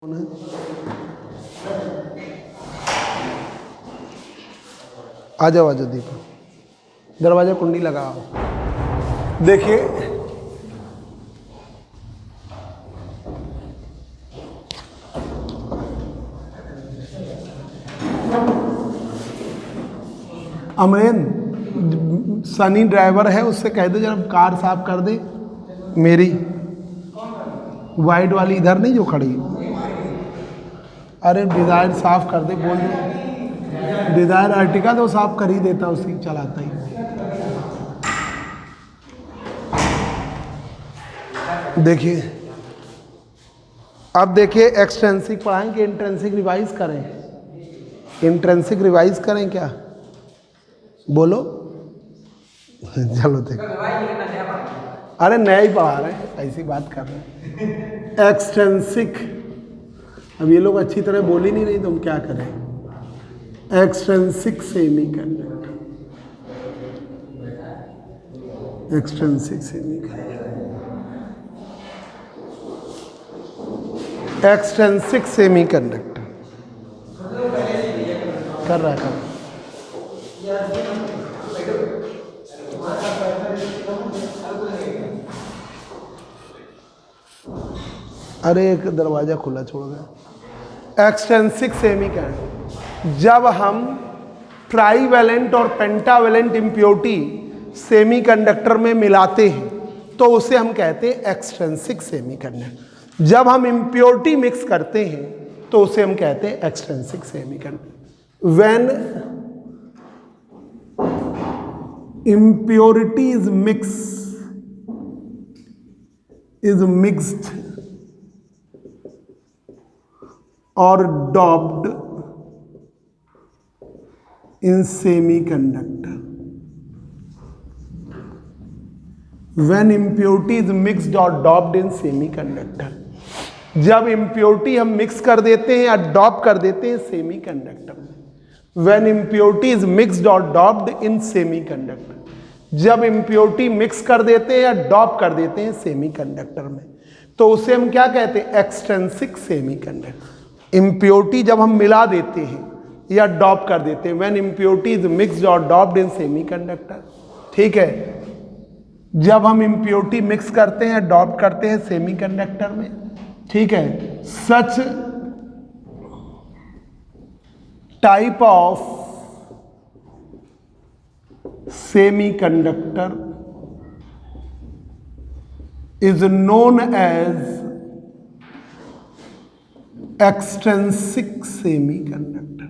आ जाओ दीपक, दरवाजा कुंडी लगाओ। देखिए अमरेन, सनी ड्राइवर है, उससे कह दो जरा कार साफ कर दे मेरी वाइट वाली, इधर नहीं जो खड़ी। अरे डिज़ायर साफ कर दे, बोल दो डिज़ायर अर्टिका तो साफ कर ही देता, उसी चलाता ही। देखिए अब देखिए, एक्सटेंसिक पढ़ाएं कि इंट्रेंसिक रिवाइज करें? इंट्रेंसिक रिवाइज करें क्या? बोलो चलो देखो। अरे नया ही पढ़ा रहे हैं, ऐसी बात कर रहे हैं। एक्सटेंसिक, अब ये लोग अच्छी तरह बोल ही नहीं रही तो हम क्या करें? Extrinsic semi conductor, extrinsic semi conductor, extrinsic semi conductor कर रहा है। अरे एक दरवाजा खुला छोड़ गया। एक्सटेंसिक सेमी कंडक्टर, जब हम ट्राईवैलेंट और पेंटावैलेंट इम्प्योरिटी सेमी कंडक्टर में मिलाते हैं तो उसे हम कहते हैं एक्सटेंसिक सेमी कंडक्टर। जब हम इम्प्योरिटी मिक्स करते हैं तो उसे हम कहते हैं extrinsic semi conductor. When impurity is mixed or doped in semiconductor. When impurity is mixed or doped in semiconductor, जब impurity हम मिक्स कर देते हैं या डॉप कर देते हैं सेमीकंडक्टर में। When impurity is mixed or doped in semiconductor, जब impurity मिक्स कर देते हैं या डॉप कर देते हैं सेमीकंडक्टर में तो उसे हम क्या कहते हैं? Extrinsic semiconductor. इम्प्योरिटी जब हम मिला देते हैं या डॉप कर देते हैं, व्हेन इम्प्योरिटी इज मिक्स्ड और डॉप्ड इन सेमीकंडक्टर, ठीक है। जब हम इम्प्योरिटी मिक्स करते हैं, डॉप करते हैं सेमीकंडक्टर में, ठीक है, such type of semiconductor is known as extrinsic semiconductor.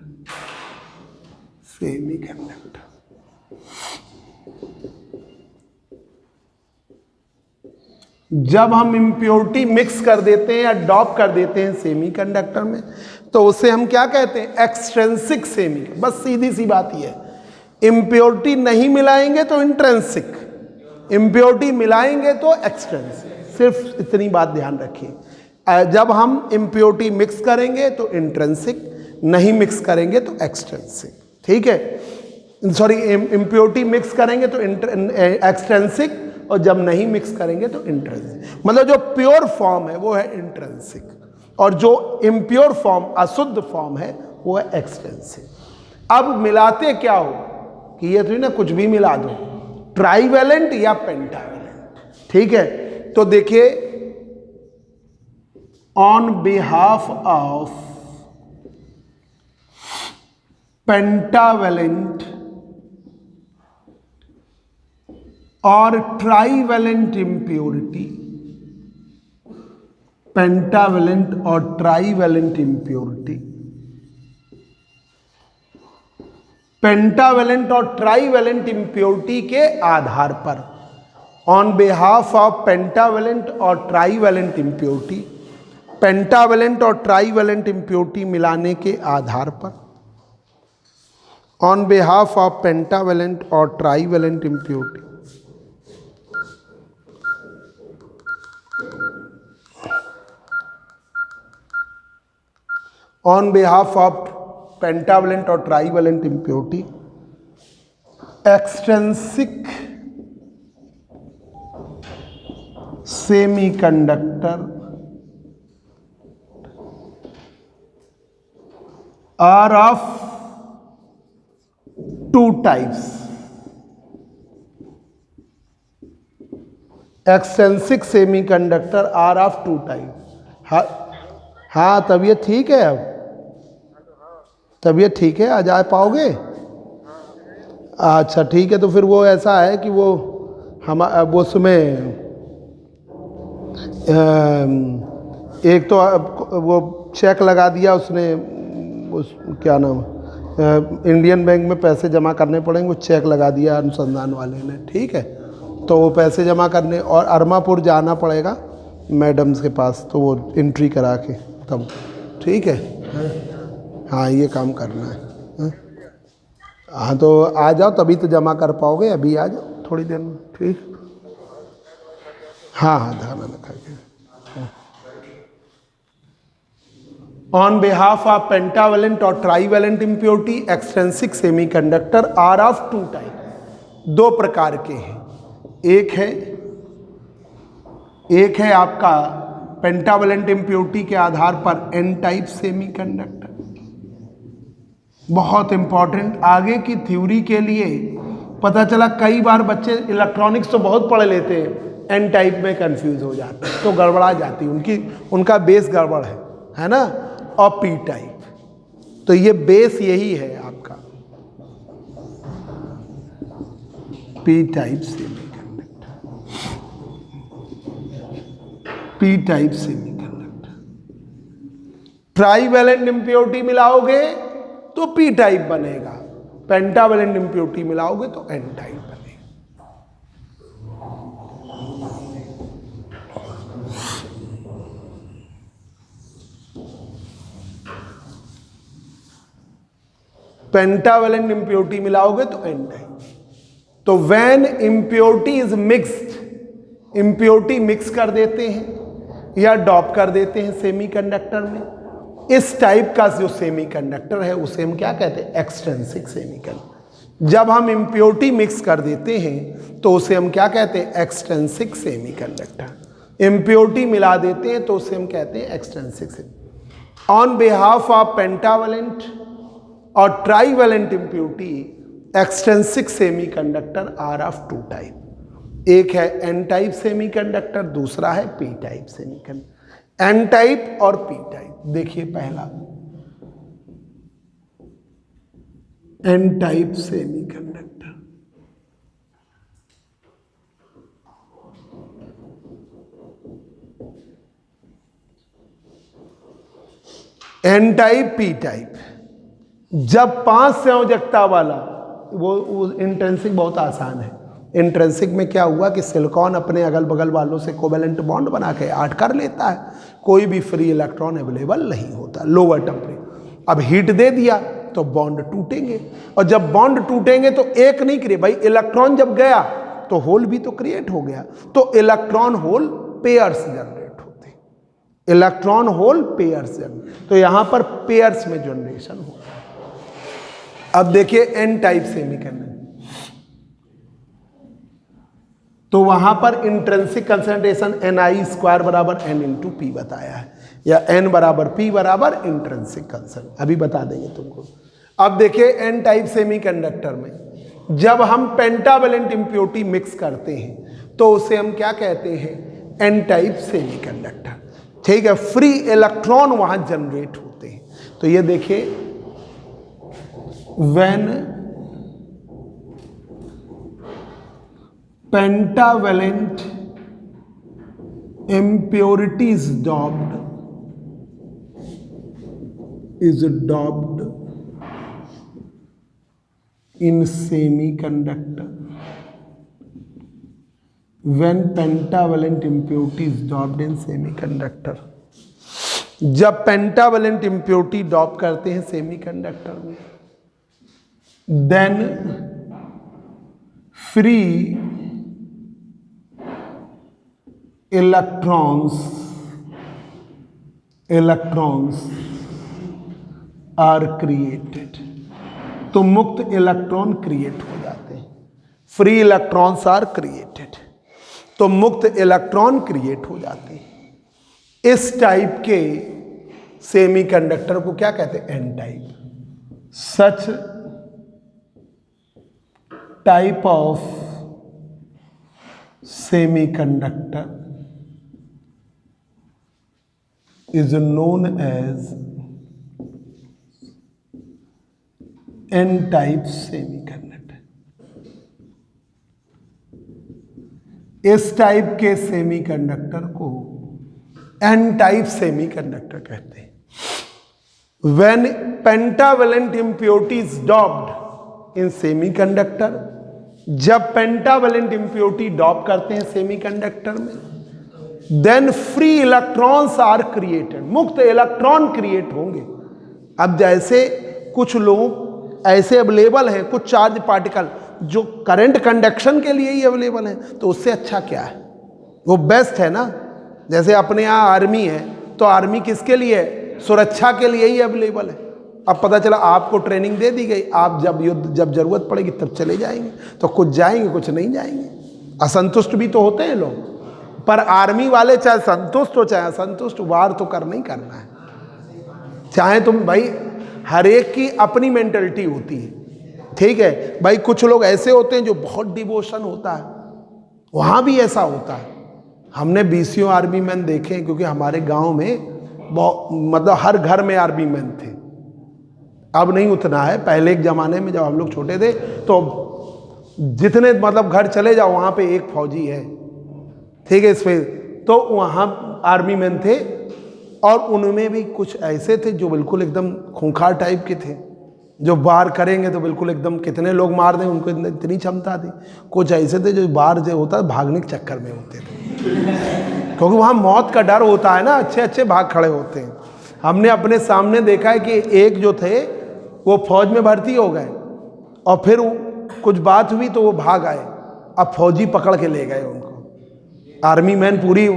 Semiconductor जब हम इम्प्योरिटी मिक्स कर देते हैं या डॉप कर देते हैं सेमीकंडक्टर में तो उसे हम क्या कहते हैं? Extrinsic semi. बस सीधी सी बात ही है, इम्प्योरिटी नहीं मिलाएंगे तो इंट्रेंसिक, इम्प्योरिटी मिलाएंगे तो एक्सट्रेंसिक। सिर्फ इतनी बात ध्यान रखिए, जब हम इम्प्योरिटी मिक्स करेंगे तो इंट्रेंसिक, नहीं मिक्स करेंगे तो एक्सट्रेंसिक, ठीक है। सॉरी, इम्प्योरिटी मिक्स करेंगे तो एक्सट्रेंसिक और जब नहीं मिक्स करेंगे तो इंट्रेंसिक। मतलब जो प्योर फॉर्म है वो है इंट्रेंसिक और जो इम्प्योर फॉर्म, अशुद्ध फॉर्म है वो है एक्सट्रेंसिक। अब मिलाते क्या हो कि ये थोड़ी ना कुछ भी मिला दो, ट्राईवैलेंट या पेंटावैलेंट, ठीक है। तो देखिए, on behalf of pentavalent or trivalent impurity, pentavalent और trivalent impurity, पेंटावेलेंट और ट्राईवेलेंट इम्प्योरिटी के आधार पर, ऑन बिहाफ ऑफ पेंटावेलेंट और ट्राईवेलेंट इम्प्योरिटी, पेंटावेलेंट और ट्राईवेलेंट इम्प्योरिटी मिलाने के आधार पर, ऑन बिहाफ ऑफ पेंटावेलेंट और trivalent impurity, on behalf of pentavalent और trivalent impurity, extrinsic semiconductor are of two types, extrinsic semiconductor are of two type. हाँ तबीयत ठीक है, अब तबीयत ठीक है, आ जा पाओगे? अच्छा ठीक है, तो फिर वो ऐसा है कि वो हम वो उसमें एक तो वो चेक लगा दिया उसने, उस क्या नाम, इंडियन बैंक में पैसे जमा करने पड़ेंगे, वो चेक लगा दिया अनुसंधान वाले ने, ठीक है। तो वो पैसे जमा करने और अरमापुर जाना पड़ेगा मैडम्स के पास, तो वो एंट्री करा के तब, ठीक है। हाँ ये काम करना है। हाँ तो आ जाओ, तभी तो जमा कर पाओगे, अभी आ जाओ थोड़ी देर में, ठीक। हाँ हाँ खाना ना खा के। ऑन बिहाफ ऑफ पेंटावेलेंट और trivalent impurity, extrinsic semiconductor are of two type, दो प्रकार के हैं। एक है आपका पेंटावेलेंट इम्प्योरिटी के आधार पर एन टाइप सेमीकंडक्टर, बहुत इंपॉर्टेंट आगे की थ्योरी के लिए। पता चला कई बार बच्चे इलेक्ट्रॉनिक्स तो बहुत पढ़ लेते हैं, एन टाइप में कंफ्यूज हो जाते हैं, तो गड़बड़ा जाती है, उनका बेस गड़बड़ है ना। और पी टाइप, तो ये बेस यही है आपका P type semiconductor, P type semiconductor. Trivalent impurity मिलाओगे तो पी टाइप बनेगा, पेंटावेलेंट इम्प्योरिटी मिलाओगे तो एन टाइप बनेगा। पेंटावेलेंट इम्प्योरिटी मिलाओगे तो एन टाइप। तो when impurity is mixed, impurity mix कर देते हैं या डॉप कर देते हैं सेमीकंडक्टर में, इस टाइप का जो सेमीकंडक्टर है उसे हम क्या कहते हैं, एक्सट्रिंसिक सेमीकंडक्टर। जब हम इम्प्योरिटी मिक्स कर देते हैं तो उसे हम क्या कहते हैं, एक्सट्रिंसिक सेमीकंडक्टर। इम्प्योरिटी मिला देते हैं तो उसे हम कहते हैं extrinsic semiconductor. On behalf of pentavalent और trivalent impurity, extrinsic semiconductor are of two type, एक है एन टाइप सेमीकंडक्टर, दूसरा है P type semiconductor. N type और पी टाइप, देखिए पहला N type semiconductor, N type P type. जब 5 संयोजकता वाला, वो इंट्रिंसिक बहुत आसान है। इंट्रिंसिक में क्या हुआ कि सिलिकॉन अपने अगल बगल वालों से कोवेलेंट बॉन्ड बना के ऐड कर लेता है, कोई भी फ्री इलेक्ट्रॉन अवेलेबल नहीं होता, लोअर टेम्परेचर। अब हीट दे दिया तो बॉन्ड टूटेंगे, और जब बॉन्ड टूटेंगे तो एक नहीं क्रिएट, भाई इलेक्ट्रॉन जब गया तो होल भी तो क्रिएट हो गया, तो इलेक्ट्रॉन होल पेयर्स जनरेट होते, इलेक्ट्रॉन होल पेयर्स जनरेट, तो यहां पर पेयर्स में जनरेशन हो। अब देखिए एन टाइप सेमीकंडक्टर, तो वहां पर इंट्रिंसिक कंसंट्रेशन Ni² बराबर n इंटू पी बताया है, या n बराबर p बराबर इंट्रिंसिक कंसंट्रेशन, अभी बता देंगे तुमको। अब देखिए एन टाइप सेमीकंडक्टर में जब हम पेंटावेलेंट इम्प्योरिटी मिक्स करते हैं तो उसे हम क्या कहते हैं, एन टाइप सेमीकंडक्टर, ठीक है। फ्री इलेक्ट्रॉन वहां जनरेट होते हैं। तो ये देखिए, when pentavalent impurity is doped in semiconductor, when pentavalent impurity is doped in semiconductor, जब पेंटावेलेंट इम्प्योरिटी डॉप करते हैं सेमीकंडक्टर में, then free electrons are created, तो मुक्त इलेक्ट्रॉन क्रिएट हो जाते हैं। फ्री इलेक्ट्रॉन्स आर क्रिएटेड, तो मुक्त इलेक्ट्रॉन क्रिएट हो जाते हैं। इस टाइप के सेमीकंडक्टर को क्या कहते हैं, N type. such type of semiconductor is known as n-type semiconductor। इस टाइप के सेमीकंडक्टर को n-type सेमीकंडक्टर कहते हैं। When pentavalent impurity is doped in semiconductor, जब पेंटावेलेंट इम्प्योरिटी डॉप करते हैं सेमीकंडक्टर में, then free electrons are created, मुक्त इलेक्ट्रॉन क्रिएट होंगे। अब जैसे कुछ लोग ऐसे अवेलेबल हैं, कुछ चार्ज पार्टिकल जो करंट कंडक्शन के लिए ही अवेलेबल हैं, तो उससे अच्छा क्या है, वो बेस्ट है ना। जैसे अपने यहाँ आर्मी है, तो आर्मी किसके लिए है, सुरक्षा के लिए ही अवेलेबल है। अब पता चला आपको ट्रेनिंग दे दी गई, आप जब जरूरत पड़ेगी तब चले जाएंगे, तो कुछ जाएंगे कुछ नहीं जाएंगे। असंतुष्ट भी तो होते हैं लोग, पर आर्मी वाले चाहे संतुष्ट हो चाहे असंतुष्ट, वार तो करना ही करना है। चाहे तुम भाई, हर एक की अपनी मेंटलिटी होती है, ठीक है भाई। कुछ लोग ऐसे होते हैं जो बहुत डिवोशन होता है, वहाँ भी ऐसा होता है। हमने बीसीओ आर्मी मैन देखे, क्योंकि हमारे गाँव में मतलब हर घर में आर्मी मैन थे। अब नहीं उतना है, पहले एक ज़माने में जब हम लोग छोटे थे तो जितने मतलब घर चले जाओ वहाँ पे एक फौजी है, ठीक है। इस पे तो वहाँ आर्मी मैन थे, और उनमें भी कुछ ऐसे थे जो बिल्कुल एकदम खूंखार टाइप के थे, जो वार करेंगे तो बिल्कुल एकदम कितने लोग मार दें, उनको इतनी क्षमता थी। कुछ ऐसे थे जो वार जो होता है भागने के चक्कर में होते थे, क्योंकि वहाँ मौत का डर होता है ना, अच्छे अच्छे भाग खड़े होते हैं। हमने अपने सामने देखा है कि एक जो थे वो फौज में भर्ती हो गए, और फिर कुछ बात हुई तो वो भाग आए। अब फौजी पकड़ के ले गए उनको, आर्मी मैन पूरी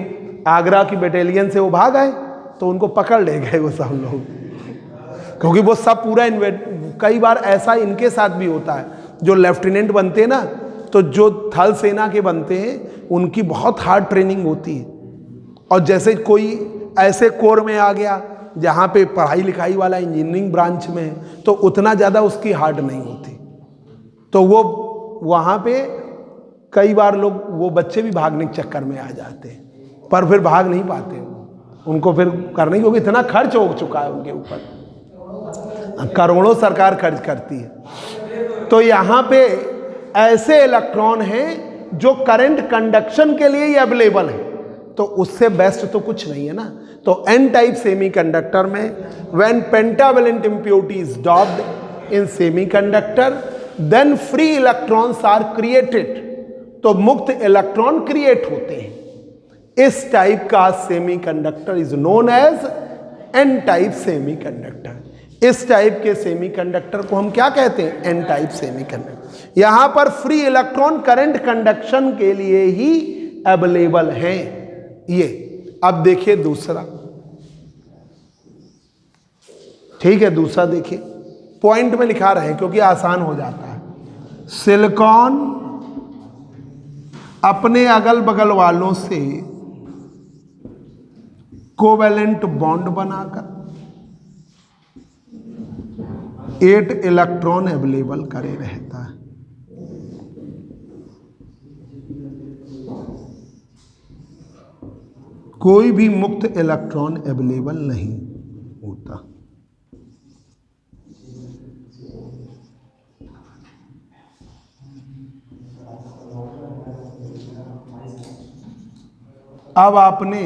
आगरा की बटालियन से वो भाग आए, तो उनको पकड़ ले गए वो सब लोग, क्योंकि वो सब पूरा कई बार ऐसा इनके साथ भी होता है, जो लेफ्टिनेंट बनते हैं ना, तो जो थल सेना के बनते हैं उनकी बहुत हार्ड ट्रेनिंग होती है। और जैसे कोई ऐसे कोर में आ गया जहाँ पे पढ़ाई लिखाई वाला इंजीनियरिंग ब्रांच में है, तो उतना ज़्यादा उसकी हार्ड नहीं होती, तो वो वहाँ पे कई बार लोग वो बच्चे भी भागने के चक्कर में आ जाते हैं, पर फिर भाग नहीं पाते, उनको फिर करने, क्योंकि इतना खर्च हो चुका है उनके ऊपर, करोड़ों सरकार खर्च करती है। तो यहाँ पे ऐसे इलेक्ट्रॉन हैं जो करंट कंडक्शन के लिए ही अवेलेबल है, तो उससे बेस्ट तो कुछ नहीं है ना। तो एन टाइप सेमीकंडक्टर में when pentavalent impurity is doped in semiconductor, then free electrons are created, तो मुक्त इलेक्ट्रॉन क्रिएट होते हैं। इस टाइप का semiconductor is known as N type semiconductor. इस टाइप के सेमीकंडक्टर को हम क्या कहते हैं, एन टाइप सेमीकंडक्टर। यहां पर फ्री इलेक्ट्रॉन करंट कंडक्शन के लिए ही अवेलेबल हैं ये। अब देखिए दूसरा, ठीक है, दूसरा देखिए, पॉइंट में लिखा रहे क्योंकि आसान हो जाता है। सिलिकॉन अपने अगल बगल वालों से कोवेलेंट बॉन्ड बनाकर 8 इलेक्ट्रॉन अवेलेबल करे रहता है। कोई भी मुक्त इलेक्ट्रॉन अवेलेबल नहीं होता। अब आपने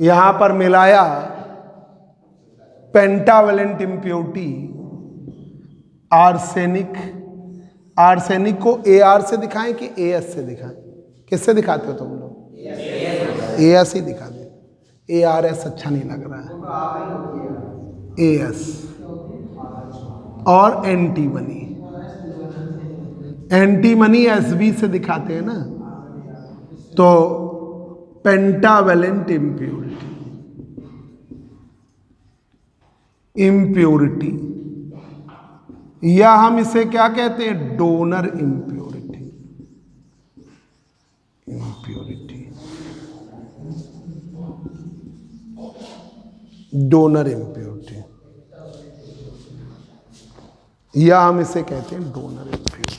यहां पर मिलाया पेंटावेलेंट इम्प्योरिटी आर्सेनिक। आर्सेनिक को AR से दिखाएं कि AS से दिखाएं? किससे दिखाते हो तुम लोग? AS ही दिखा दे। ARS अच्छा नहीं लग रहा है। AS और एंटीमनी, एंटीमनी SB से दिखाते हैं ना। तो पेंटावेलेंट इम्प्योरिटी, इम्प्योरिटी, या हम इसे क्या कहते हैं, donor impurity. Impurity, donor impurity. या हम इसे कहते हैं डोनर इम्प्योरिटी।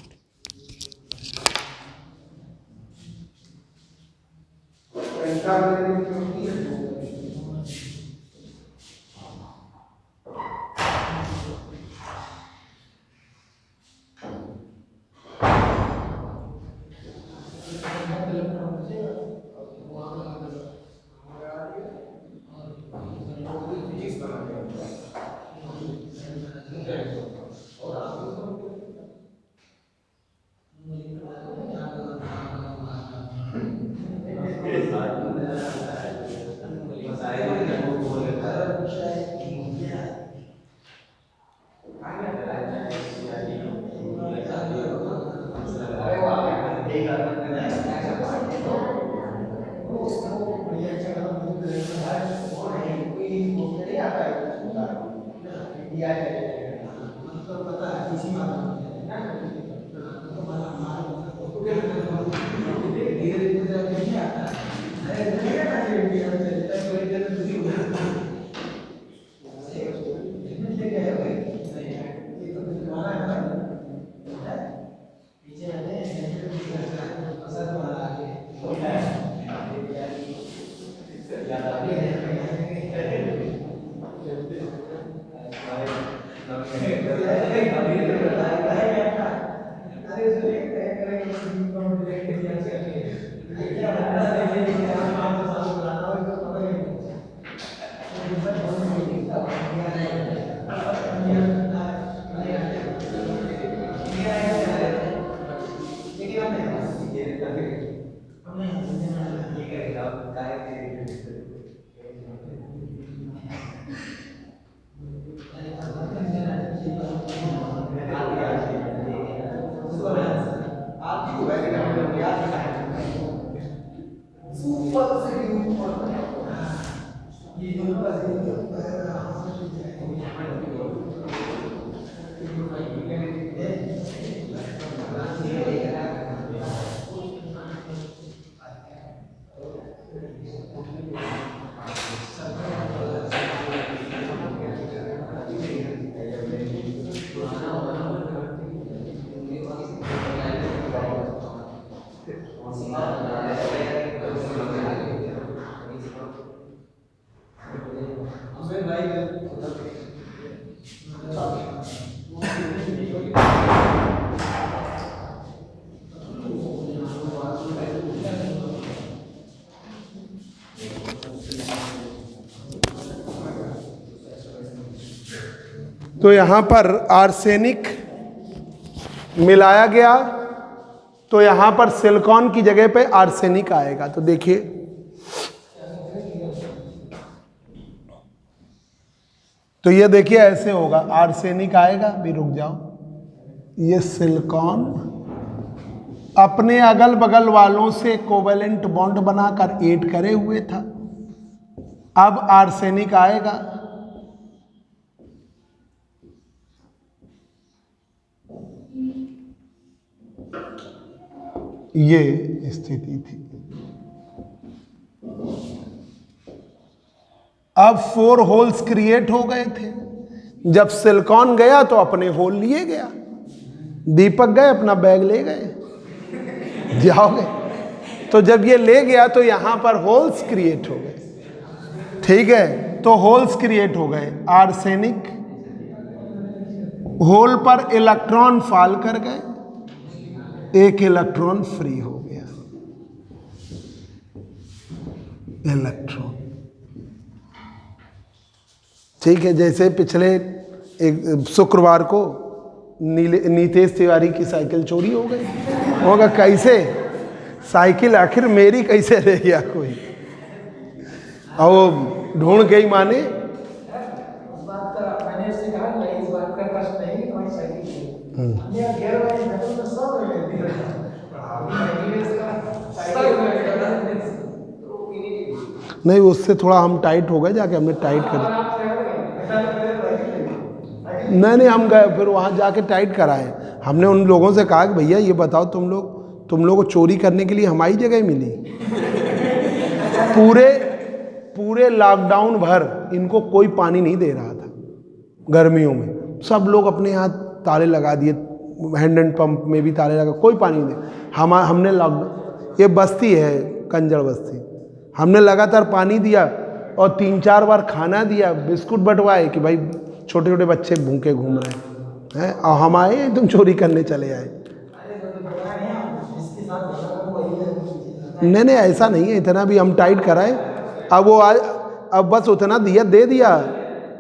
तो यहाँ पर आर्सेनिक मिलाया गया तो यहाँ पर सिलिकॉन की जगह पे आर्सेनिक आएगा। तो देखिए तो ये देखिए ऐसे होगा, आर्सेनिक आएगा भी, रुक जाओ, ये सिलिकॉन अपने अगल बगल वालों से कोवेलेंट बॉन्ड बनाकर ऐड करे हुए था। अब आर्सेनिक आएगा, ये स्थिति थी। अब 4 होल्स क्रिएट हो गए थे। जब सिलिकॉन गया तो अपने होल लिए गया, दीपक गए अपना बैग ले गए, जाओगे। तो जब ये ले गया तो यहां पर होल्स क्रिएट हो गए, ठीक है। तो होल्स क्रिएट हो गए, आर्सेनिक होल पर इलेक्ट्रॉन फॉल कर गए, एक इलेक्ट्रॉन फ्री हो गया, इलेक्ट्रॉन, ठीक है। जैसे पिछले एक शुक्रवार को नीतेश तिवारी की साइकिल चोरी हो गई होगा, कैसे साइकिल आखिर मेरी कैसे रह गया कोई, और वो ढूंढ के ही माने। नहीं, उससे थोड़ा हम टाइट हो गए, जाके हमने टाइट कर, नहीं हम गए फिर वहाँ जाके टाइट कराए। हमने उन लोगों से कहा कि भैया ये बताओ, तुम लोग को चोरी करने के लिए हमारी जगह मिली। पूरे लॉकडाउन भर इनको कोई पानी नहीं दे रहा था, गर्मियों में सब लोग अपने यहाँ ताले लगा दिए, हैंड एंड पंप में भी ताले लगा, कोई पानी नहीं। हमने लॉकडाउन, ये बस्ती है कंजर बस्ती, हमने लगातार पानी दिया और 3-4 बार खाना दिया, बिस्कुट बंटवाए कि भाई छोटे छोटे बच्चे भूखे घूम रहे हैं, और हम आए तुम चोरी करने चले आए। नहीं ऐसा नहीं है, इतना भी हम टाइट कराए। अब वो अब बस उतना दिया, दे दिया,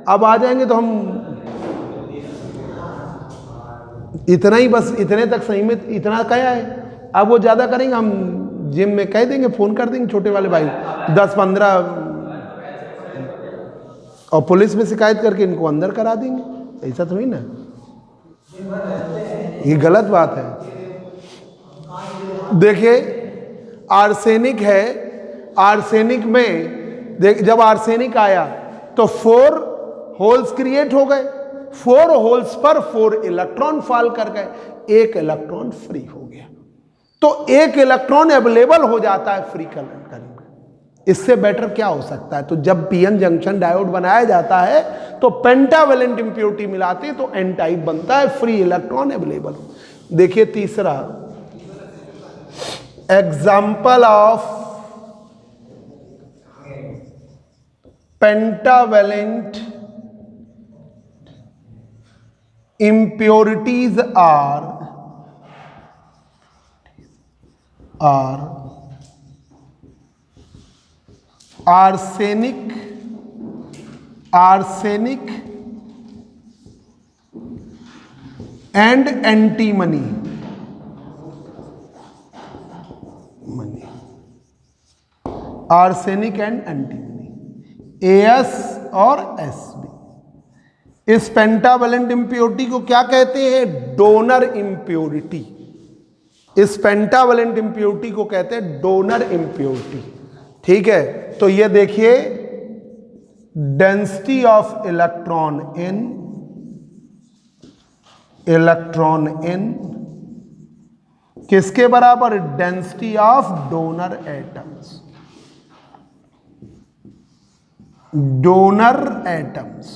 अब आ जाएंगे तो हम इतना ही, बस इतने तक सही में इतना क्या है। अब वो ज़्यादा करेंगे, हम जिम में कह देंगे, फ़ोन कर देंगे छोटे वाले भाई 10-15, और पुलिस में शिकायत करके इनको अंदर करा देंगे। ऐसा थोड़ी ना, ये गलत बात है। देखिए आर्सेनिक है, आर्सेनिक में जब आर्सेनिक आया तो 4 होल्स क्रिएट हो गए, 4 होल्स पर 4 इलेक्ट्रॉन फॉल कर गए, 1 इलेक्ट्रॉन फ्री हो गया। तो 1 इलेक्ट्रॉन अवेलेबल हो जाता है फ्री करंट में। इससे बेटर क्या हो सकता है। तो जब पीएन जंक्शन डायोड बनाया जाता है तो पेंटावेलेंट इंप्योरिटी मिलाते हैं तो एन टाइप बनता है, फ्री इलेक्ट्रॉन अवेलेबल। देखिए तीसरा example of pentavalent impurities are arsenic and antimony, arsenic and antimony, AS और SB। इस पेंटावेलेंट इंप्योरिटी को क्या कहते हैं? Donor impurity. इस पेंटावेलेंट इंप्योरिटी को कहते हैं डोनर इंप्योरिटी। ठीक है, तो ये देखिए डेंसिटी ऑफ इलेक्ट्रॉन इन किसके बराबर? Density of donor atoms. Donor atoms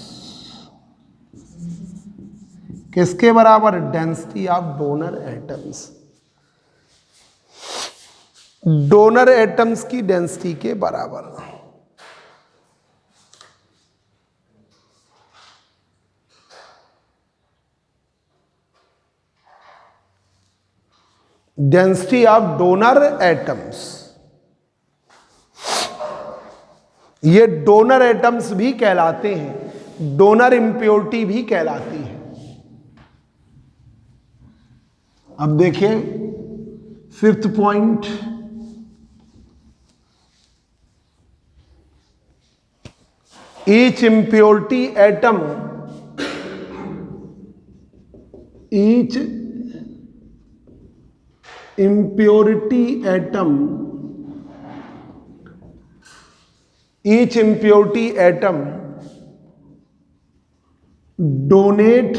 किसके बराबर? Density of donor atoms. Donor atoms की डेंसिटी के बराबर। डेंसिटी ऑफ डोनर एटम्स, ये डोनर एटम्स भी कहलाते हैं, डोनर इंप्योरिटी भी कहलाती है। अब देखिए 5th point, each impurity atom donate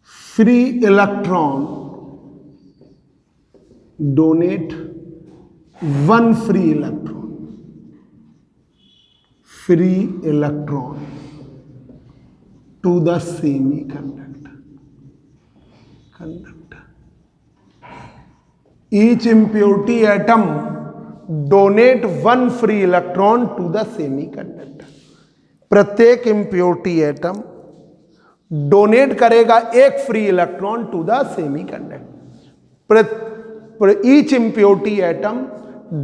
free electron, donate 1 free electron to the semiconductor. Each impurity atom donate 1 free electron to the semiconductor. प्रत्येक impurity atom डोनेट करेगा 1 free electron to the semiconductor. Each impurity atom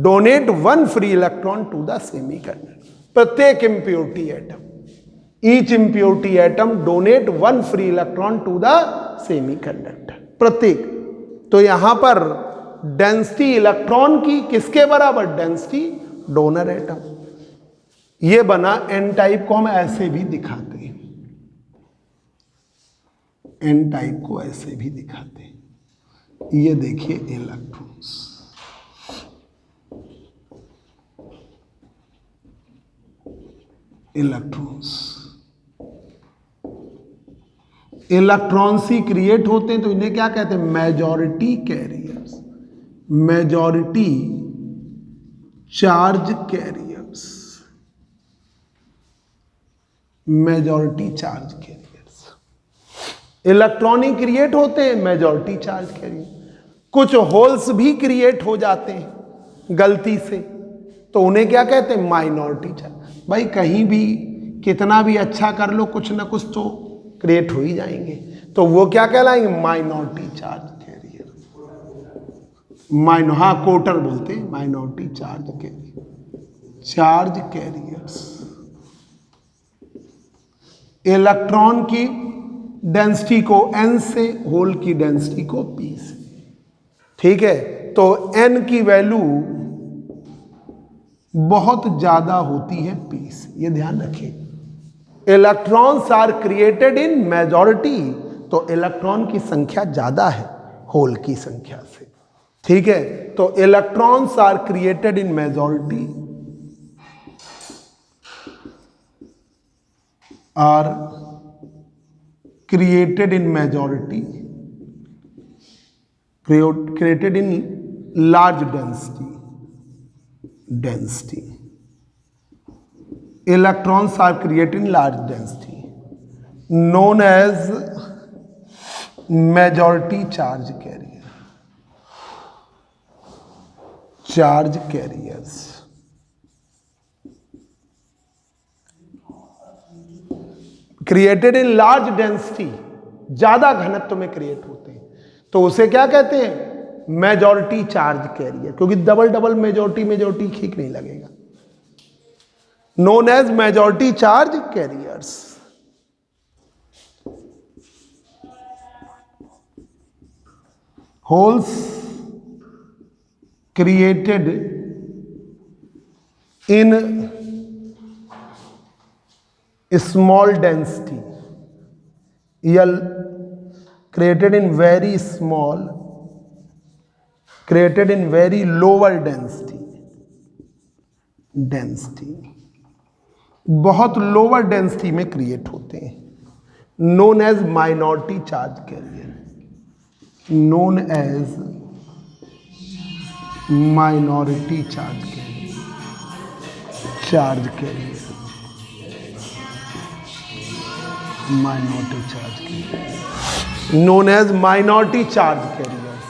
donate 1 free electron to the semiconductor. प्रत्येक impurity atom, each impurity atom donate 1 free electron to the semiconductor, प्रत्येक। तो यहां पर density electron की किसके बराबर? Density donor atom. ये बना एन टाइप को हम ऐसे भी दिखाते हैं, एन टाइप को ऐसे भी दिखाते हैं। ये देखिए इलेक्ट्रॉन्स, इलेक्ट्रॉन्स ही क्रिएट होते हैं, तो इन्हें क्या कहते हैं? Majority carriers, majority charge carriers. Majority charge carriers. Electron ही क्रिएट होते हैं, मेजॉरिटी चार्ज कैरियर। कुछ होल्स भी क्रिएट हो जाते हैं गलती से, तो उन्हें क्या कहते हैं, माइनॉरिटी चार्ज। भाई कहीं भी कितना भी अच्छा कर लो, कुछ ना कुछ तो क्रिएट हो ही जाएंगे, तो वो क्या कहलाएंगे, माइनॉरिटी चार्ज कैरियर। हाँ कोटर बोलते हैं, minority charge career. Charge carriers electron की डेंसिटी को n से, होल की डेंसिटी को p से। ठीक है, तो n की वैल्यू बहुत ज्यादा होती है p से, ये ध्यान रखें। Electrons are created in majority, तो इलेक्ट्रॉन की संख्या ज्यादा है होल की संख्या से। ठीक है, तो electrons are created in majority, are created in majority, created in large density. Electrons are created in large density, known as majority charge carrier. Charge carriers. Created in large density, ज्यादा घनत्व में create होते हैं, तो उसे क्या कहते हैं, मेजॉरिटी चार्ज कैरियर। क्योंकि डबल डबल मेजॉरिटी ठीक नहीं लगेगा। Known as majority charge carriers. Holes created in small density, created in very small, created in very lower density, बहुत लोअर डेंसिटी में क्रिएट होते हैं, known as minority charge carrier. Known as minority charge carrier, minority charge carrier, known as minority charge carriers.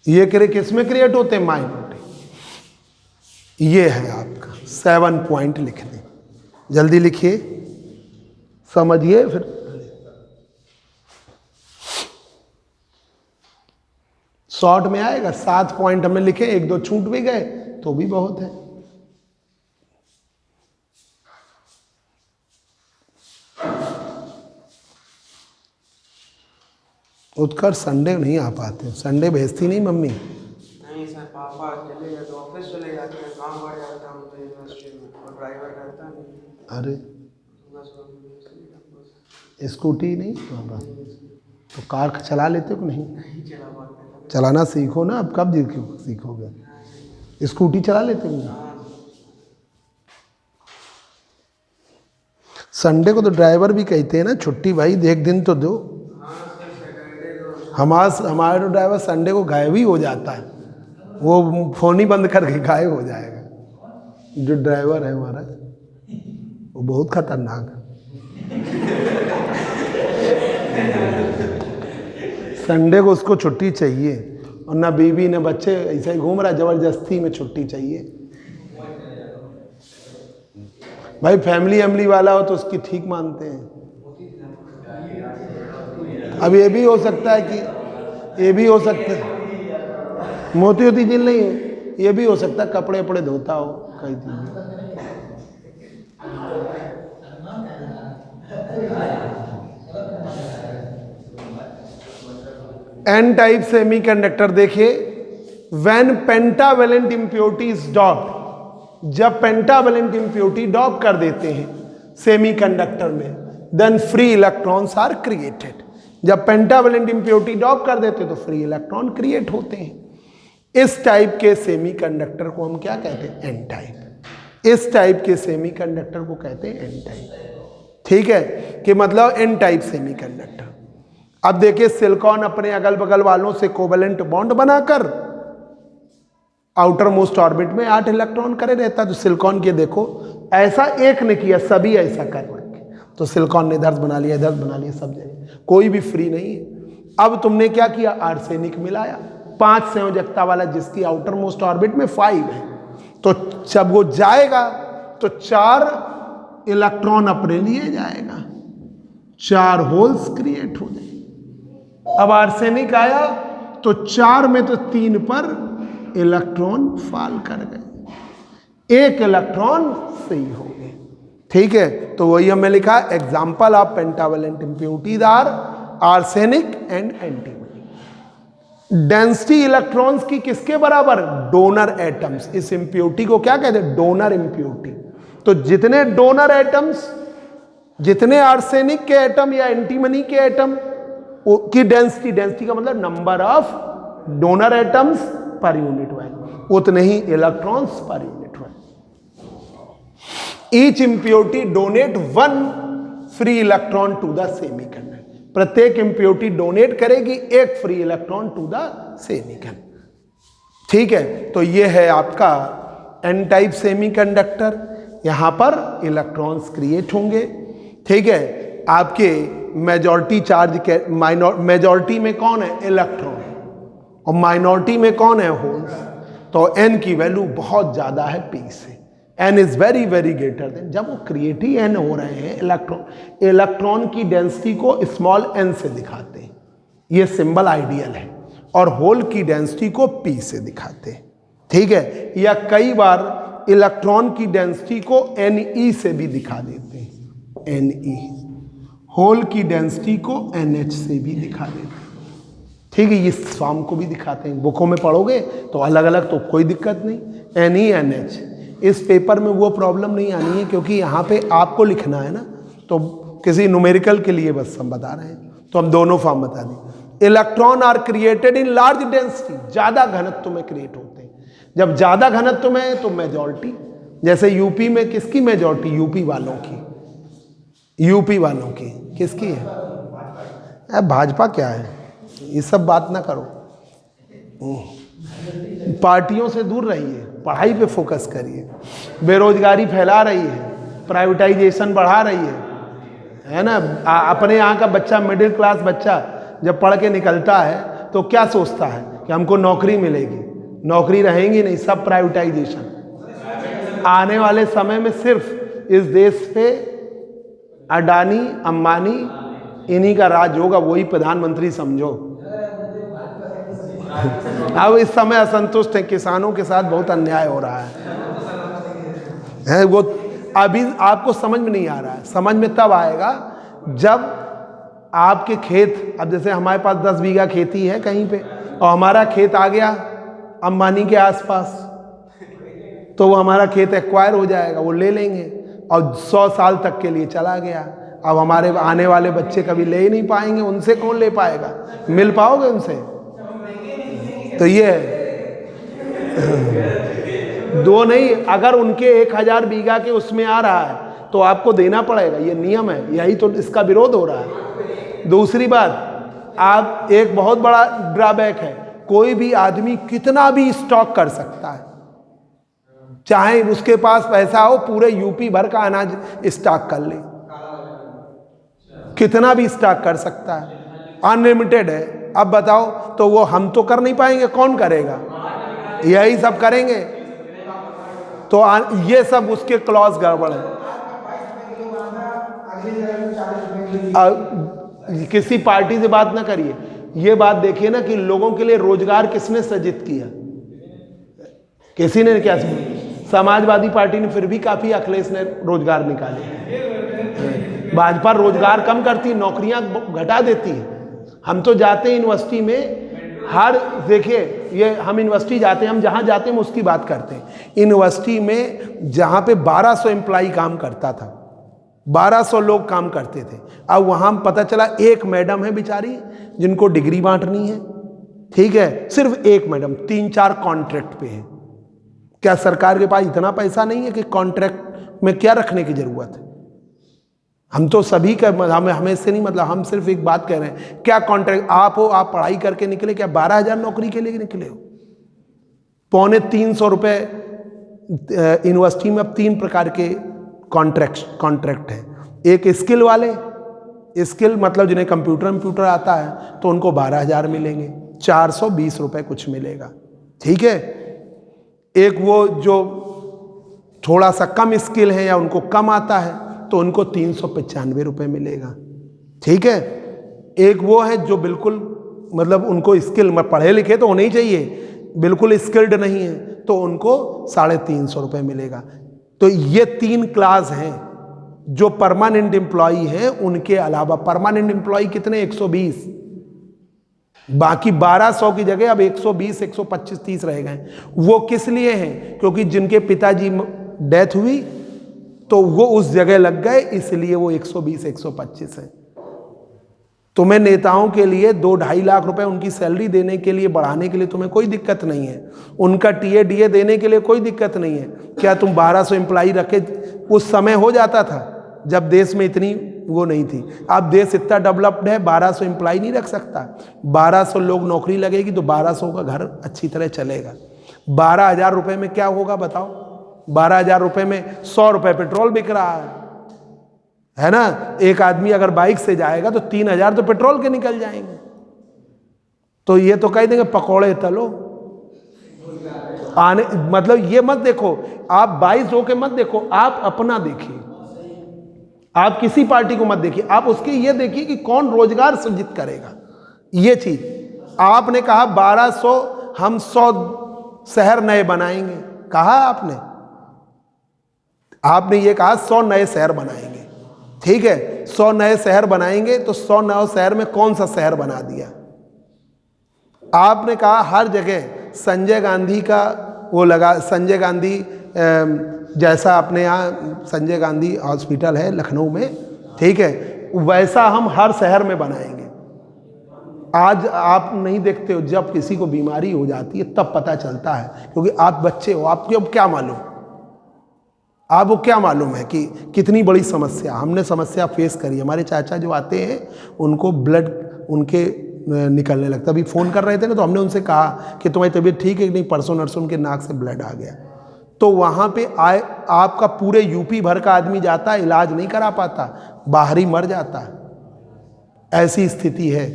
ये किस में create होते हैं, minority. ये है आपका 7 पॉइंट लिखने, जल्दी लिखिए, समझिए, फिर शॉर्ट में आएगा। 7 पॉइंट हमें लिखे, 1-2 छूट भी गए तो भी बहुत है। उत्कर्ष संडे नहीं आ पाते, संडे भेजती नहीं मम्मी? नहीं सर, पापा चले जाते, ऑफिस चले जाते हैं, काम बढ़ जाता है मुझे यूनिवर्सिटी में, और ड्राइवर रहता नहीं। अरे स्कूटी नहीं पापा, तो कार चला लेते हो नहीं? नहीं चला पाते। चलाना सीखो ना, अब कब सीखोगे? स्कूटी चला लेते हो? संडे को तो ड्राइवर भी कहते हैं ना, छुट्टी भाई एक दिन तो दो। हमारा तो ड्राइवर संडे को गायब ही हो जाता है, वो फोन ही बंद करके गायब हो जाएगा। जो ड्राइवर है हमारा वो बहुत खतरनाक है। संडे को उसको छुट्टी चाहिए, और ना बीवी ना बच्चे, ऐसे ही घूम रहा, जबरदस्ती में छुट्टी चाहिए। भाई फैमिली वाला हो तो उसकी ठीक मानते हैं। अब ये भी हो सकता है कि, ये भी हो सकता है मोती होती जिन नहीं, ये भी हो सकता है कपड़े वपड़े धोता हो कई चीजें। एन टाइप सेमीकंडक्टर देखिए, when pentavalent impurity is doped, जब पेंटावेलेंट इंप्योरिटी डॉप कर देते हैं सेमीकंडक्टर में, then free electrons are created. जब पेंटावेलेंट इंप्योरिटी डॉप कर देते तो फ्री इलेक्ट्रॉन क्रिएट होते हैं। इस टाइप के सेमीकंडक्टर को हम क्या कहते हैं, एन टाइप। इस टाइप के सेमीकंडक्टर को कहते हैं एन टाइप। ठीक है, कि मतलब एन टाइप सेमीकंडक्टर। अब देखिए सिलिकॉन अपने अगल बगल वालों से कोवेलेंट बॉन्ड बनाकर आउटर मोस्ट ऑर्बिट में 8 इलेक्ट्रॉन करे रहता। तो सिलिकॉन के देखो ऐसा एक ने किया, सभी ऐसा कर रखे। तो सिलिकॉन ने इधर बना लिया, इधर बना लिया, सब जगह, कोई भी फ्री नहीं है। अब तुमने क्या किया, आर्सेनिक मिलाया 5 संयोजकता वाला, जिसकी आउटर मोस्ट ऑर्बिट में 5 है। तो जब वो जाएगा तो 4 इलेक्ट्रॉन अपने लिए जाएगा, 4 होल्स क्रिएट हो जाए। अब आर्सेनिक आया तो 4 में तो 3 पर इलेक्ट्रॉन फॉल कर गए, 1 इलेक्ट्रॉन सही हो गए। ठीक है, तो वही हमने लिखा, example of pentavalent impurities are arsenic and antimony. Density electrons की किसके बराबर, डोनर एटम्स। इस इम्प्योरिटी को क्या कहते हैं, डोनर इम्प्योरिटी। तो जितने डोनर एटम्स, जितने आर्सेनिक के एटम या एंटीमनी के एटम की डेंसिटी, डेंसिटी का मतलब number of donor atoms per unit value, उतने ही electrons per unit value. Each impurity donate 1 free electron to the semiconductor. प्रत्येक इम्प्योरिटी डोनेट करेगी 1 free electron to the semiconductor. ठीक है, तो ये है आपका एन टाइप सेमीकंडक्टर। यहां पर इलेक्ट्रॉन्स क्रिएट होंगे। ठीक है, आपके मेजॉरिटी चार्ज के मेजॉरिटी में कौन है, इलेक्ट्रॉन, और माइनॉरिटी में कौन है, होल्स। तो एन की वैल्यू बहुत ज्यादा है पी से, N is very very greater than. जब वो क्रिएट ही एन हो रहे हैं इलेक्ट्रॉन, इलेक्ट्रॉन की डेंसिटी को स्मॉल एन से दिखाते हैं, ये सिंबल आइडियल है, और होल की डेंसिटी को पी से दिखाते हैं। ठीक है, या कई बार इलेक्ट्रॉन की डेंसिटी को एन ई से भी दिखा देते हैं, एन ई। होल की डेंसिटी को एन एच से भी दिखा देते हैं। ठीक है, ये फॉर्म को भी दिखाते हैं, बुकों में पढ़ोगे तो अलग अलग, तो कोई दिक्कत नहीं, एन ई एन एच। इस पेपर में वो प्रॉब्लम नहीं आनी है, क्योंकि यहाँ पे आपको लिखना है ना, तो किसी न्यूमेरिकल के लिए बस हम बता रहे हैं, तो हम दोनों फॉर्म बता दें। Electron are created in large density, ज़्यादा घनत्व में क्रिएट होते हैं। जब ज़्यादा घनत्व में है तो मेजॉरिटी, जैसे यूपी में किसकी मेजॉरिटी, यूपी वालों की, यूपी वालों की किसकी है, भाजपा क्या है, ये सब बात ना करो, पार्टियों से दूर रहिए, पढ़ाई पे फोकस करिए। बेरोजगारी फैला रही है, प्राइवेटाइजेशन बढ़ा रही है ना। अपने यहाँ का बच्चा, मिडिल क्लास बच्चा जब पढ़ के निकलता है तो क्या सोचता है कि हमको नौकरी मिलेगी, नौकरी रहेंगी नहीं, सब प्राइवेटाइजेशन। आने वाले समय में सिर्फ इस देश पे अडानी अंबानी इन्हीं का राज होगा, वही प्रधानमंत्री समझो। अब इस समय असंतुष्ट है, किसानों के साथ बहुत अन्याय हो रहा है वो अभी आपको समझ में नहीं आ रहा है। समझ में तब आएगा जब आपके खेत, अब जैसे हमारे पास 10 बीघा खेती है कहीं पे, और हमारा खेत आ गया अंबानी के आसपास, तो वो हमारा खेत एक्वायर हो जाएगा, वो ले लेंगे, और 100 साल तक के लिए चला गया। अब हमारे आने वाले बच्चे कभी ले ही नहीं पाएंगे, उनसे कौन ले पाएगा, मिल पाओगे उनसे। तो ये है दो नहीं, अगर उनके 1000 बीघा के उसमें आ रहा है तो आपको देना पड़ेगा, ये नियम है, यही तो इसका विरोध हो रहा है। दूसरी बात, आप एक बहुत बड़ा ड्रॉबैक है, कोई भी आदमी कितना भी स्टॉक कर सकता है, चाहे उसके पास पैसा हो, पूरे यूपी भर का अनाज स्टॉक कर ले, कितना भी स्टॉक कर सकता है, अनलिमिटेड है। अब बताओ, तो वो हम तो कर नहीं पाएंगे, कौन करेगा, यही सब करेंगे। तो ये सब उसके क्लॉज गड़बड़ है। किसी पार्टी से बात ना करिए, ये बात देखिए ना कि लोगों के लिए रोजगार किसने सृजित किया, किसी ने क्या। समाजवादी पार्टी ने फिर भी काफी, अखिलेश ने रोजगार निकाले। भाजपा रोजगार कम करती, नौकरियां घटा देती है। हम तो जाते हैं यूनिवर्सिटी में, हर देखिए ये हम यूनिवर्सिटी जाते हैं, हम जहाँ जाते हैं हम उसकी बात करते हैं। यूनिवर्सिटी में जहाँ पे 1200 एम्प्लाई काम करता था, 1200 लोग काम करते थे, अब वहाँ पता चला एक मैडम है बेचारी जिनको डिग्री बांटनी है। ठीक है, सिर्फ एक मैडम, 3-4 कॉन्ट्रैक्ट पे है। क्या सरकार के पास इतना पैसा नहीं है कि कॉन्ट्रैक्ट में क्या रखने की जरूरत है? हम तो सभी का हमें इससे नहीं मतलब, हम सिर्फ एक बात कह रहे हैं, क्या कॉन्ट्रैक्ट आप हो, आप पढ़ाई करके निकले, क्या 12,000 नौकरी के लिए निकले हो? 350 रुपये यूनिवर्सिटी में अब 3 प्रकार के कॉन्ट्रैक्ट हैं। एक स्किल वाले, स्किल मतलब जिन्हें कंप्यूटर आता है तो उनको 12,000 मिलेंगे, 420 रुपये कुछ मिलेगा, ठीक है। एक वो जो थोड़ा सा कम स्किल है या उनको कम आता है तो उनको 395 रुपये मिलेगा, ठीक है। एक वो है जो बिल्कुल मतलब उनको स्किल में पढ़े लिखे तो होने ही चाहिए, बिल्कुल स्किल्ड नहीं है तो उनको 350 रुपये मिलेगा। तो ये 3 क्लास हैं जो परमानेंट एम्प्लॉई हैं। उनके अलावा परमानेंट एम्प्लॉई कितने? 120, बाकी 1200 की जगह अब 120, 125, 30 रह गए। वो किस लिए हैं? क्योंकि जिनके पिताजी डेथ हुई तो वो उस जगह लग गए, इसलिए वो 120, 125 है। तुम्हें नेताओं के लिए 2-2.5 लाख रुपए उनकी सैलरी देने के लिए, बढ़ाने के लिए तुम्हें कोई दिक्कत नहीं है। उनका टीए डीए देने के लिए कोई दिक्कत नहीं है। क्या तुम 1200 एम्प्लॉई रखे? उस समय हो जाता था जब देश में इतनी वो नहीं थी। अब देश इतना डेवलप्ड है, 1200 एम्प्लॉई नहीं रख सकता। 1200 लोग नौकरी लगेगी तो 1200 का घर अच्छी तरह चलेगा। 12,000 रुपये में क्या होगा बताओ? 12,000 रुपये में 100 रुपये पेट्रोल बिक रहा है ना। एक आदमी अगर बाइक से जाएगा तो 3,000 तो पेट्रोल के निकल जाएंगे। तो ये तो कह देंगे पकौड़े तलो आने, मतलब ये मत देखो आप 22 होके मत देखो, आप अपना देखिए। आप किसी पार्टी को मत देखिए, आप उसकी ये देखिए कि कौन रोजगार सृजित करेगा। ये चीज आपने कहा 1200 हम 100 शहर नए बनाएंगे, कहा आपने ये कहा 100 नए शहर बनाएंगे, ठीक है। 100 नए शहर बनाएंगे तो 100 नए शहर में कौन सा शहर बना दिया? आपने कहा हर जगह संजय गांधी का वो लगा, संजय गांधी जैसा अपने यहाँ संजय गांधी हॉस्पिटल है लखनऊ में, ठीक है, वैसा हम हर शहर में बनाएंगे। आज आप नहीं देखते हो, जब किसी को बीमारी हो जाती है तब पता चलता है, क्योंकि आप बच्चे हो, आपको अब क्या मालूम, आपको क्या मालूम है कि कितनी बड़ी समस्या। हमने समस्या फेस करी। हमारे चाचा जो आते हैं उनको ब्लड उनके निकलने लगता। अभी फ़ोन कर रहे थे ना तो हमने उनसे कहा कि तुम्हारी तबीयत ठीक है कि नहीं? परसों नरसों उनके नाक से ब्लड आ गया। तो वहाँ पे आपका पूरे यूपी भर का आदमी जाता है, इलाज नहीं करा पाता, बाहर ही मर जाता है। ऐसी स्थिति है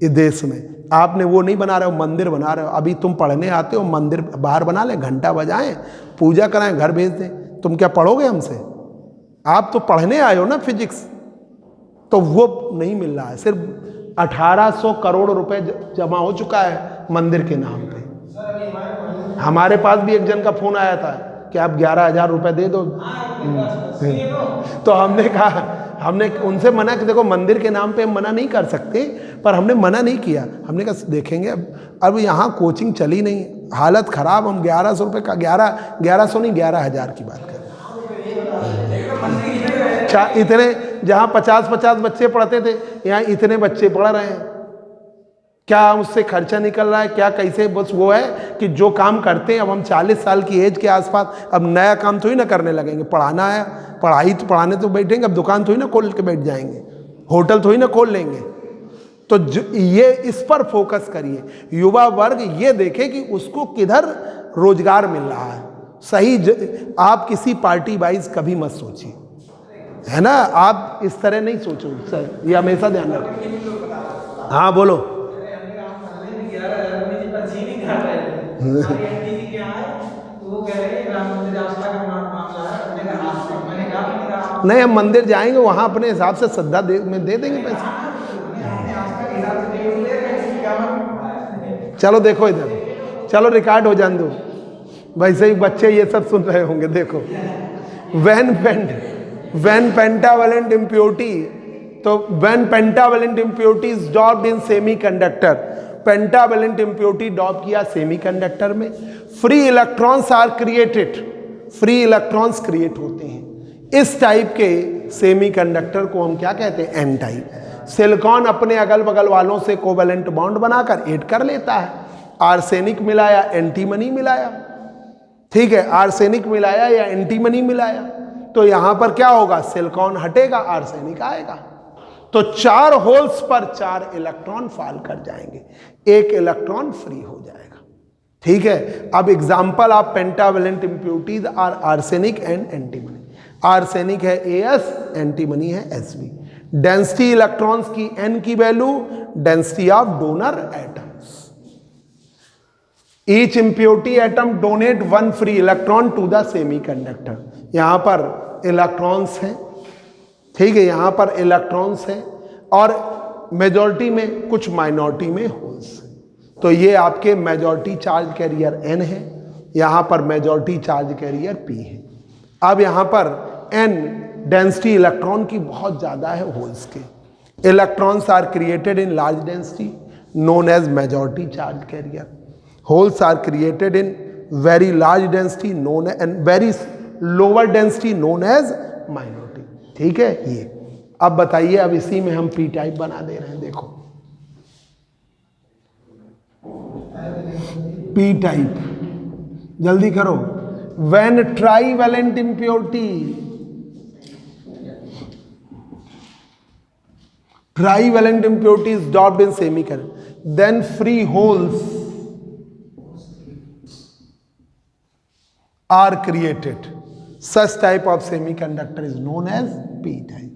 इस देश में। आपने वो नहीं बना रहे हो, मंदिर बना रहे हो। अभी तुम पढ़ने आते हो, मंदिर बाहर बना लें, घंटा बजाएं, पूजा कराएं, घर भेज दें। तुम क्या पढ़ोगे हमसे? आप तो पढ़ने आए हो ना फिजिक्स। तो वो नहीं मिल रहा है। सिर्फ 1800 करोड़ रुपए जमा हो चुका है मंदिर के नाम पे। हमारे पास भी एक जन का फोन आया था कि आप 11,000 रुपए दे दो। तो हमने कहा, हमने उनसे मना कि देखो मंदिर के नाम पे हम मना नहीं कर सकते, पर हमने मना नहीं किया। हमने कहा देखेंगे, अब यहाँ कोचिंग चली नहीं, हालत खराब। हम 1100 रुपये का 1100 नहीं 11,000 की बात करें। इतने जहाँ 50-50 बच्चे पढ़ते थे, यहाँ इतने बच्चे पढ़ रहे हैं। क्या उससे खर्चा निकल रहा है? क्या कैसे? बस वो है कि जो काम करते हैं, अब हम 40 साल की एज के आसपास अब नया काम थोड़ी ना करने लगेंगे। पढ़ाना है, पढ़ाई तो पढ़ाने तो बैठेंगे, अब दुकान थोड़ी ना खोल के बैठ जाएंगे, होटल थोड़ी ना खोल लेंगे। तो ये इस पर फोकस करिए। युवा वर्ग ये देखे कि उसको किधर रोजगार मिल रहा है। सही आप किसी पार्टी वाइज कभी मत सोचिए, है ना। आप इस तरह नहीं सोचो सर, ये हमेशा ध्यान रखो। हाँ बोलो। नहीं, हम मंदिर जाएंगे, वहाँ अपने हिसाब से श्रद्धा में दे देंगे पैसे। चलो देखो इधर, चलो रिकॉर्ड हो जाने दो। वैसे ही बच्चे ये सब सुन रहे होंगे। देखो, when pentavalent impurity, तो when pentavalent impurity is dropped in semiconductor, pentavalent impurity dope किया सेमीकंडक्टर में, free electrons are created, free electrons create होते हैं। इस टाइप के सेमीकंडक्टर को हम क्या कहते हैं? N type. सिलिकॉन अपने अगल बगल वालों से कोवेलेंट बॉन्ड बनाकर ऐड कर लेता है। आर्सेनिक मिलाया, एंटीमनी मिलाया, ठीक है, आर्सेनिक मिलाया या एंटीमनी मिलाया तो यहां पर क्या होगा, सिलिकॉन हटेगा, आर्सेनिक आएगा। तो 4 होल्स पर 4 इलेक्ट्रॉन फॉल कर जाएंगे, 1 इलेक्ट्रॉन फ्री हो जाएगा। ठीक है, अब example of pentavalent impurities are arsenic and antimony. Arsenic है AS, एंटीमनी है SV। डेंसिटी इलेक्ट्रॉन्स की N की value, density of donor atoms. Each impurity atom donate 1 free electron to the semiconductor. यहां पर इलेक्ट्रॉन्स हैं, ठीक है, यहां पर इलेक्ट्रॉन्स हैं और मेजॉरिटी में, कुछ माइनॉरिटी में होल्स हैं। तो ये आपके मेजॉरिटी चार्ज कैरियर N है, यहां पर मेजॉरिटी चार्ज कैरियर P है। अब यहां पर N डेंसिटी इलेक्ट्रॉन की बहुत ज़्यादा है होल्स के। Electrons are created in large density known as majority charge carrier. Holes are created in very large density known and very lower density known as minority. ठीक है, ये अब बताइए, अब इसी में हम P टाइप बना दे रहे हैं। देखो P टाइप, जल्दी करो। When trivalent impurity, trivalent impurity is dropped in semiconductor, then free holes are created. Such type of semiconductor is known as P type.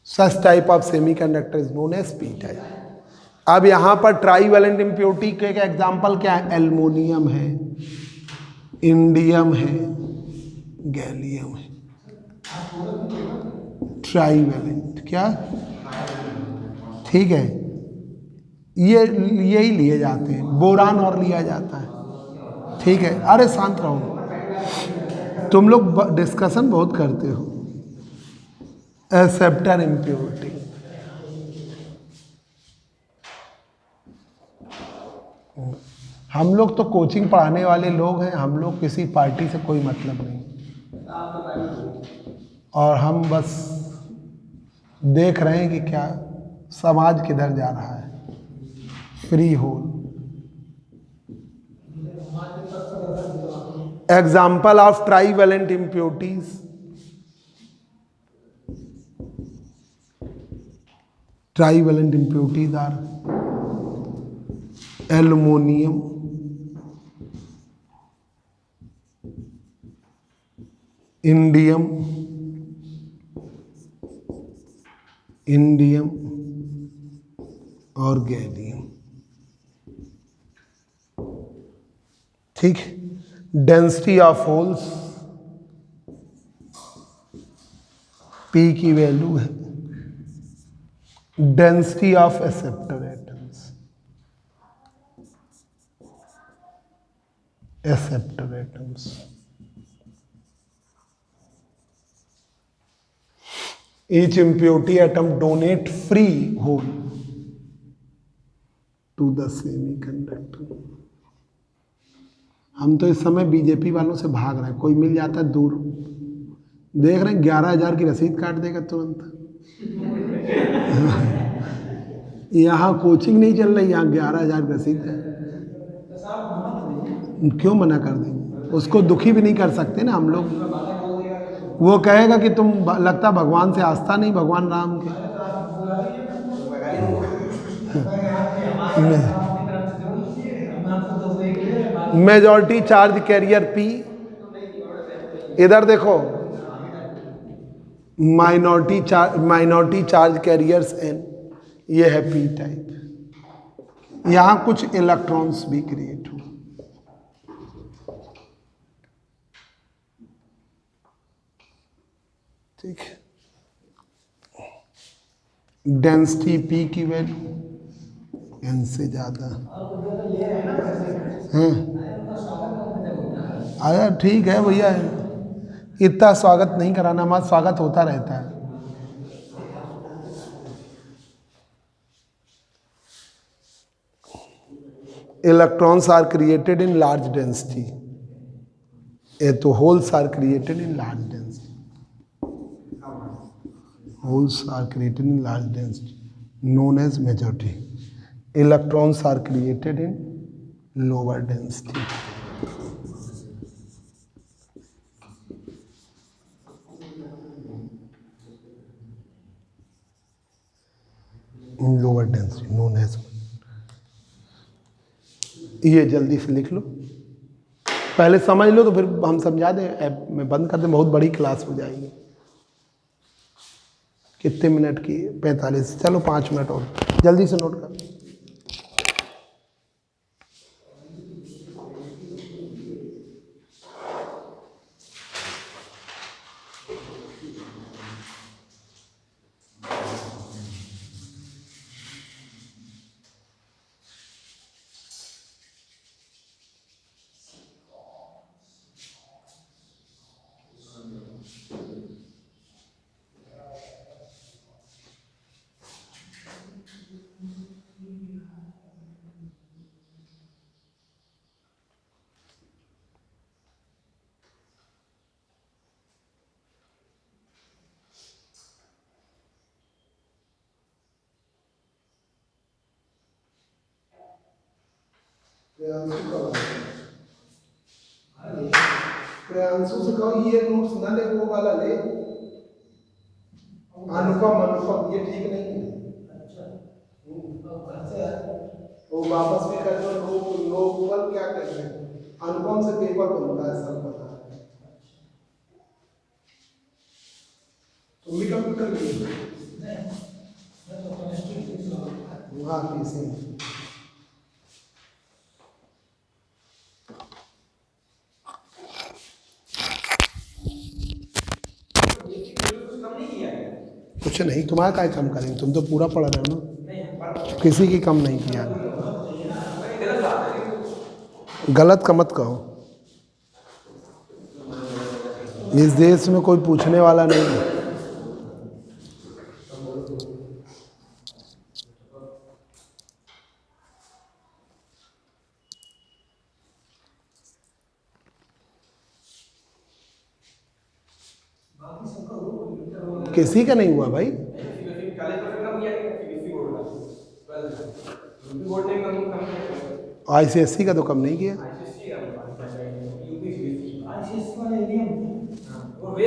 Such type of semiconductor is known as P type. अब यहां पर trivalent impurity के example क्या है, aluminium है, indium है, gallium है। Trivalent क्या, ठीक है, ये यही लिए जाते हैं, बोरान और लिया जाता है। ठीक है, अरे शांत रहो, तुम लोग डिस्कशन बहुत करते हो। एक्सेप्टर इम्प्योरिटी, हम लोग तो कोचिंग पढ़ाने वाले लोग हैं, हम लोग किसी पार्टी से कोई मतलब नहीं, और हम बस देख रहे हैं कि क्या समाज किधर जा रहा है। Free hole, example of trivalent impurities, trivalent impurities are aluminium, indium, indium और गैलियम। ठीक, डेंसिटी ऑफ होल्स P की वैल्यू है, density of acceptor atoms, acceptor atoms. Each impurity atom donate free hole to the semiconductor। हम तो इस समय BJP वालों से भाग रहे हैं, कोई मिल जाता है दूर, देख रहे हैं 11,000 की रसीद काट देगा तुरंत। यहाँ कोचिंग नहीं चल रही, यहाँ 11,000 की रसीद है। क्यों मना कर देंगे, उसको दुखी भी नहीं कर सकते ना हम लोग। वो कहेगा कि तुम लगता भगवान से आस्था नहीं, भगवान राम के। मेजॉरिटी चार्ज कैरियर P, इधर देखो माइनॉरिटी चार्ज कैरियर्स N, ये है P टाइप। यहां कुछ इलेक्ट्रॉन्स भी क्रिएट हो। ठीक है, डेंसिटी P की वैल्यू N से ज्यादा है। अरे ठीक है भैया, इतना स्वागत नहीं कराना, हमारा स्वागत होता रहता है। Electrons are created in large density, ये तो holes are created in large density, holes are created in large density known as majority. Electrons are created in lower density. Lower density known as, ये जल्दी से लिख लो, पहले समझ लो तो फिर हम समझा दें, ऐप में बंद कर दें, बहुत बड़ी क्लास हो जाएगी। कितने मिनट की? 45। चलो 5 मिनट और, जल्दी से नोट कर। प्रियांशु से कहो ये नोट्स ना ले, वो वाला ले। अनुपम ये ठीक नहीं है। अच्छा वो वापस भी कर दो। लोग क्या कर रहे हैं, अनुपम से पेपर बनता है, सब पता है। तुम भी कंप्यूटर लिए? हाँ पीसी। कुछ नहीं, तुम्हारा काय कम करेंगे, तुम तो पूरा पढ़ रहे हो ना, किसी की कम नहीं किया। गलत का मत कहो, इस देश में कोई पूछने वाला नहीं है। किसी का नहीं हुआ भाई। ICSE का तो कम नहीं किया।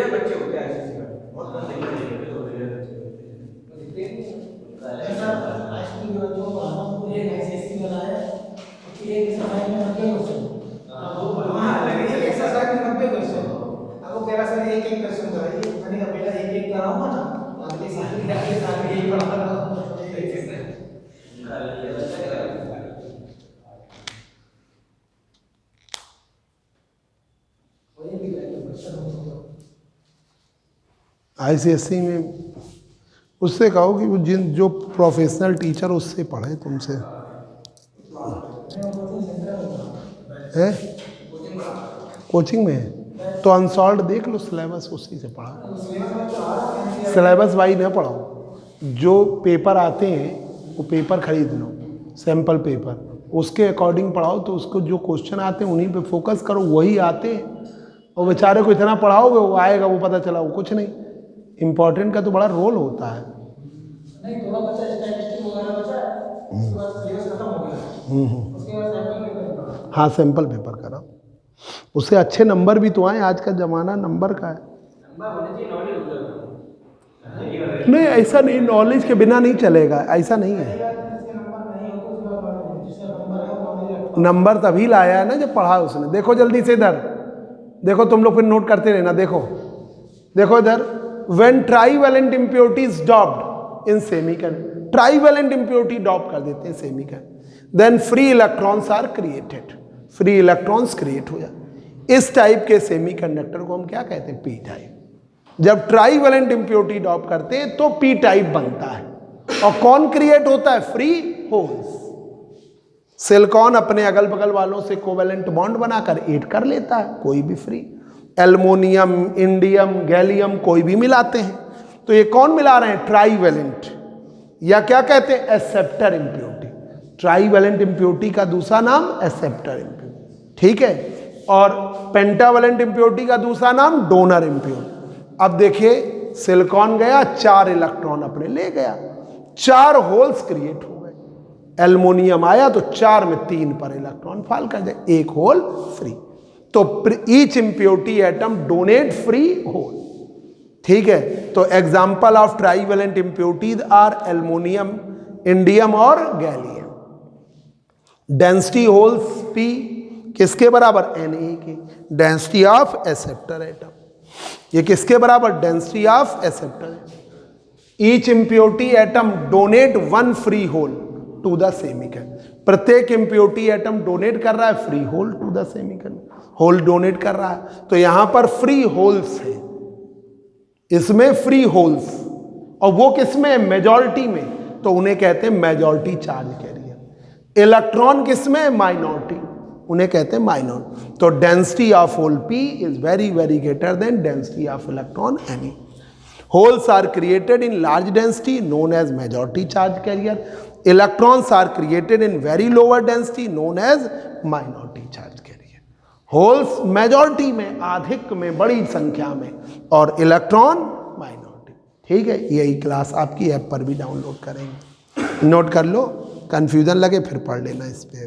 बच्चे होते हैं तेरा सर एक क्वेश्चन कराइए, मैंने कहा बेटा एक कराऊंगा ना, अगले साल यही पढ़ा रहा हूँ। ICSE में उससे कहो कि वो जो प्रोफेशनल टीचर उससे पढ़े तुमसे है। कोचिंग में है तो अनसॉल्व देख लो सिलेबस, उसी से पढ़ा। सिलेबस वाइज ना पढ़ाओ, जो पेपर आते हैं वो पेपर खरीद लो, सैम्पल पेपर, उसके अकॉर्डिंग पढ़ाओ। तो उसको जो क्वेश्चन आते हैं उन्हीं पे फोकस करो, वही आते हैं। और बेचारे को इतना पढ़ाओगे वो आएगा, वो पता चला वो कुछ नहीं। इम्पोर्टेंट का तो बड़ा रोल होता है। नहीं थोड़ा बच्चा स्टैटिस्टिक्स वगैरह बचा है, उसके बाद सिलेबस खत्म हो गया, उसके बाद सैंपल पेपर। हाँ सैंपल पेपर कराओ, उससे अच्छे नंबर भी तो आए। आज का जमाना नंबर का है। नहीं ऐसा नहीं, नॉलेज के बिना नहीं चलेगा, ऐसा नहीं है। नंबर तभी लाया है ना जब पढ़ा उसने। देखो जल्दी से इधर देखो, तुम लोग फिर नोट करते रहना। देखो देखो इधर, when trivalent impurities doped in semiconductor, trivalent impurity dope कर देते हैं semiconductor, then free electrons are created, free electrons create हो जाए। इस टाइप के सेमीकंडक्टर को हम क्या कहते हैं? P type. जब ट्राईवैलेंट इम्प्योरिटी डॉप करते हैं तो पी टाइप बनता है। और कौन क्रिएट होता है? Free holes. सिलिकॉन अपने अगल बगल वालों से कोवेलेंट बॉन्ड बनाकर ऐड कर लेता है, कोई भी फ्री। एल्युमिनियम, इंडियम, गैलियम कोई भी मिलाते हैं तो ये कौन मिला रहे हैं? ट्राईवैलेंट, या क्या कहते हैं? Acceptor impurity. ट्राईवैलेंट इम्प्योरिटी का दूसरा नाम एक्सेप्टर इम्प्योरिटी, ठीक है। और पेंटावैलेंट इम्प्योरिटी का दूसरा नाम डोनर इम्प्योरिटी। अब देखिए सिलिकॉन गया, 4 इलेक्ट्रॉन अपने ले गया, 4 होल्स क्रिएट हो गए। एल्युमिनियम आया तो 4 में 3 पर इलेक्ट्रॉन फाल कर जाए, 1 होल फ्री। तो each impurity atom donate free hole, ठीक है। तो example of trivalent impurities are aluminium, indium और गैलियम। डेंसिटी होल्स P किसके बराबर, Na के, डेंसिटी ऑफ एक्सेप्टर एटम। ये किसके बराबर, density of acceptor. Each impurity atom donate one free hole to the semiconductor. प्रत्येक इम्प्योरिटी एटम डोनेट कर रहा है free hole to the semiconductor, hole donate कर रहा है। तो यहां पर फ्री होल्स है, इसमें फ्री होल्स, और वो किसमें, मेजॉरिटी में, तो उन्हें कहते हैं मेजॉरिटी चार्ज कैरियर। इलेक्ट्रॉन किसमें, माइनॉरिटी, उन्हें कहते हैं माइनॉरिटी। तो density of hole P is very very greater than density of electron Na। Holes are created in large density known as majority charge carrier. Electrons are created in very lower density known as minority charge carrier. Holes majority में, अधिक में, बड़ी संख्या में, और electron minority. ठीक है, यही क्लास आपकी ऐप पर भी डाउनलोड करेंगे, नोट कर लो, कंफ्यूजन लगे फिर पढ़ लेना इस पे।